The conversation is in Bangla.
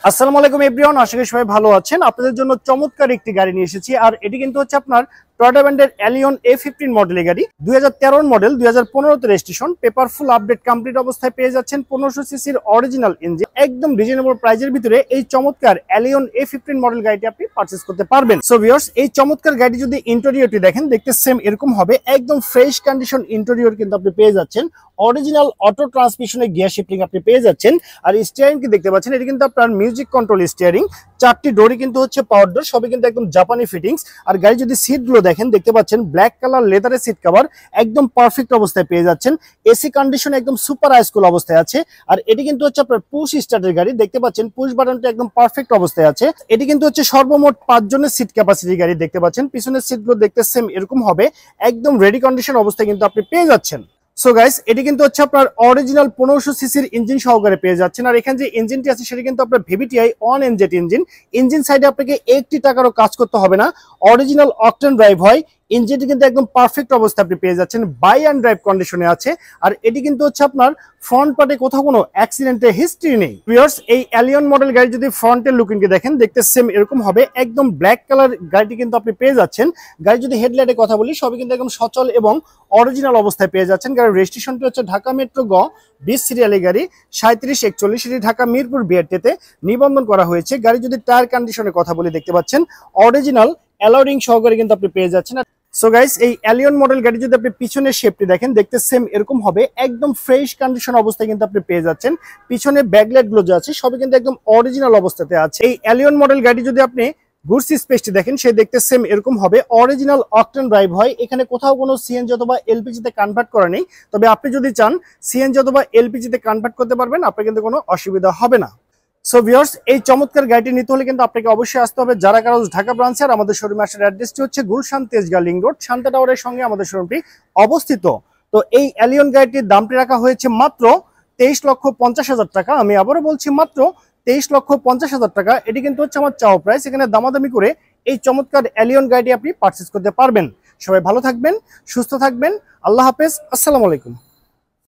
আসসালামু আলাইকুম এভরিওয়ান, আশা করি সবাই ভালো আছেন। আপনাদের জন্য চমৎকার একটি গাড়ি নিয়ে এসেছি। আর এটি কিন্তু হচ্ছে আপনার টয়োটা ব্র্যান্ডের অ্যালিয়ন A15 মডেলের গাড়ি। 2013 model, 2015 registration, paper full update complete অবস্থায় পেয়ে যাচ্ছেন। 1500 সিসির অরিজিনাল ইঞ্জিন, একদম রিজনেবল প্রাইজের ভিতরে এই চমৎকার অ্যালিয়ন A15 মডেল গাড়িটি আপনি পারচেজ করতে পারবেন। সো ভিউয়ার্স, এই চমৎকার গাড়ি যদি ইন্টেরিয়রটি দেখেন, দেখতে সেম এরকম হবে। একদম ফ্রেশ কন্ডিশন ইন্টেরিয়র কিন্তু আপনি পেয়ে যাচ্ছেন। অরিজিনাল অটো ট্রান্সমিশনের গিয়ার শিফটিং আপনি পেয়ে যাচ্ছেন। আর স্টিয়ারিং কি দেখতে পাচ্ছেন, এটি কিন্তু আপনার মিউজিক কন্ট্রোল স্টিয়ারিং। চারটি ডোরই কিন্তু হচ্ছে পাওয়ার ডোর, সবই কিন্তু একদম জাপানি ফিটিংস। আর গাড়ি যদি সিটগুলো দেখেন, দেখতে পাচ্ছেন ব্ল্যাক কালার লেদারের সিট কভার, একদম পারফেক্ট অবস্থায় পেয়ে যাচ্ছেন। এসি কন্ডিশন একদম সুপার হাইস্কুল অবস্থায় আছে। আর এটি কিন্তু হচ্ছে আপনার পুশ স্টার্টের গাড়ি, দেখতে পাচ্ছেন পুশ বাটনটা একদম পারফেক্ট অবস্থায় আছে। এটি কিন্তু হচ্ছে সর্বমোট 5 জনের সিট ক্যাপাসিটি গাড়ি, দেখতে পাচ্ছেন পিছনের সিটগুলো দেখতে সেম এরকম হবে। একদম রেডি কন্ডিশন অবস্থায় কিন্তু আপনি পেয়ে যাচ্ছেন। সো গাইস, এটি কিন্তু হচ্ছে আপনার অরিজিনাল 1500 সিসির ইঞ্জিন সহকারে পেয়ে যাচ্ছেন। আর এখানে যে ইঞ্জিনটি আছে সেটা কিন্তু আপনার VVTi 1NZ ইঞ্জিন। ইঞ্জিন সাইডে আপনাকে একটি টাকারও কাজ করতে হবে না, অরিজিনাল অকটেন ড্রাইভ হয়। ইঞ্জিনটি কিন্তু একদম পারফেক্ট অবস্থা আপনি পেয়ে যাচ্ছেন, বাই অ্যান্ড ড্রাইভ কন্ডিশনে আছে। আর এটি কিন্তু হচ্ছে আপনার ফ্রন্ট পার্টে কোথাও কোনো অ্যাক্সিডেন্টের হিস্ট্রি নেই। ভিউয়ার্স, এই অ্যালিয়ন মডেল গাড়ি যদি ফ্রন্টের লুকিংকে দেখেন, দেখতে সেম এরকম হবে। একদম ব্ল্যাক কালার গাড়িটি কিন্তু আপনি পেয়ে যাচ্ছেন। গাড়ি যদি হেডলাইটের কথা বলি, সবই কিন্তু একদম সচল এবং অরিজিনাল অবস্থায় পেয়ে যাচ্ছেন। গাড়ির রেজিস্ট্রেশনটি হচ্ছে ঢাকা মেট্রো গ 20 সিরিয়ালের গাড়ি 3741, সেটি ঢাকা মিরপুর বিআরটিতে নিবন্ধন করা হয়েছে। গাড়ি যদি টায়ার কন্ডিশনের কথা বলি, দেখতে পাচ্ছেন অরিজিনাল অ্যালয়িং সহকারে কিন্তু আপনি পেয়ে যাচ্ছেন। সো গাইস, এই অ্যালিয়ন মডেল গাড়ি যদি আপনি পিছনের শেপটি দেখেন, দেখতে সেম এরকম হবে। একদম ফ্রেশ কন্ডিশন অবস্থায় কিন্তু আপনি পেয়ে যাচ্ছেন। পিছনে ব্যাকলাইট গুলো যে আছে সবই কিন্তু একদম অরিজিনাল অবস্থাতে আছে। এই অ্যালিয়ন মডেল গাড়ি যদি আপনি গুডস স্পেসটি দেখেন, সে দেখতে সেম এরকম হবে। অরিজিনাল অকটেন ড্রাইভ হয়, এখানে কোথাও কোনো সিএনজি অথবা এলপিজি তে কনভার্ট করা নেই। তবে আপনি যদি চান সিএনজি অথবা এলপিজি তে কনভার্ট করতে পারবেন, আপনার কিন্তু কোনো অসুবিধা হবে না। সো ভিউয়ার্স, এই চমৎকার গাড়িটি নিতে হলে কিন্তু আপনাকে অবশ্যই আসতে হবে যারা কারণ ঢাকা ব্রাঞ্চে। আর আমাদের শোরুমে আসার অ্যাড্রেসটি হচ্ছে গুলশান তেজগাঁ লিংক রোড, শান্তা টাওয়ারের সঙ্গে আমাদের শোরুমটি অবস্থিত। তো এই অ্যালিয়ন গাড়িটির দামটি রাখা হয়েছে মাত্র 23,50,000 টাকা। আমি আবারও বলছি, মাত্র 23,50,000 টাকা। এটি কিন্তু হচ্ছে আমার চাওয়া প্রাইস। এখানে দামাদামি করে এই চমৎকার অ্যালিয়ন গাড়িটি আপনি পারচেস করতে পারবেন। সবাই ভালো থাকবেন, সুস্থ থাকবেন। আল্লাহ হাফেজ, আসসালামু আলাইকুম।